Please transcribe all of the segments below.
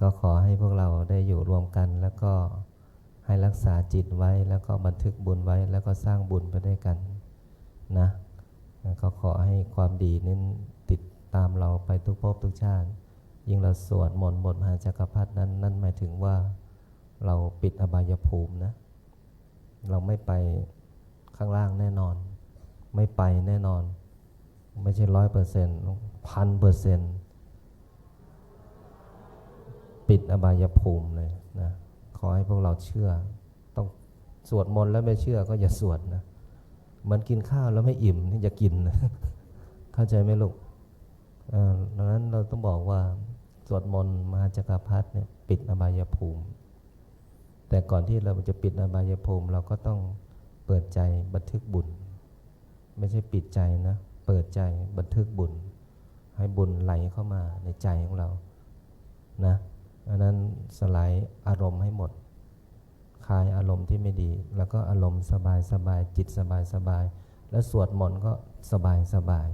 ก็ขอให้พวกเราได้อยู่รวมกันแล้วก็ให้รักษาจิตไว้แล้วก็บันทึกบุญไว้แล้วก็สร้างบุญไปด้วยกันนะก็ขอให้ความดีนี้ติดตามเราไปทุกภพทุกชาติยิ่งเราสวดมนต์บทมหาจักรพรรดินั้นนั่นหมายถึงว่าเราปิดอบายภูมินะเราไม่ไปข้างล่างแน่นอนไม่ไปแน่นอนไม่ใช่ 100% 1,000%ปิดอบายภูมิเลยนะขอให้พวกเราเชื่อต้องสวดมนต์แล้วไม่เชื่อก็อย่าสวดนะเหมือนกินข้าวแล้วไม่อิ่มนี่อย่ากินนะเข้าใจไหมลูกดังนั้นเราต้องบอกว่าสวดมนต์มหาจักรพรรดิเนี่ยปิดอบายภูมิแต่ก่อนที่เราจะปิดอบายภูมิเราก็ต้องเปิดใจบันทึกบุญไม่ใช่ปิดใจนะเปิดใจบันทึกบุญให้บุญไหลเข้ามาในใจของเรานะอันนั้นสลายอารมณ์ให้หมดคลายอารมณ์ที่ไม่ดีแล้วก็อารมณ์สบายสบายจิตสบายสบายแล้วสวดมนต์ก็สบายสบาย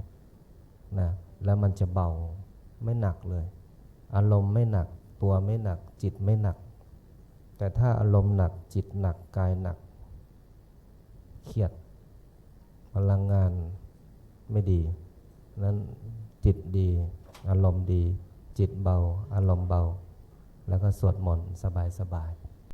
นะแล้วมันจะเบาไม่หนักเลยอารมณ์ไม่หนักตัวไม่หนักจิตไม่หนักแต่ถ้าอารมณ์หนักจิตหนักกายหนักเครียดพลังงานไม่ดีนั้นจิตดีอารมณ์ดีจิตเบาอารมณ์เบาแล้วก็สวดมนต์สบาย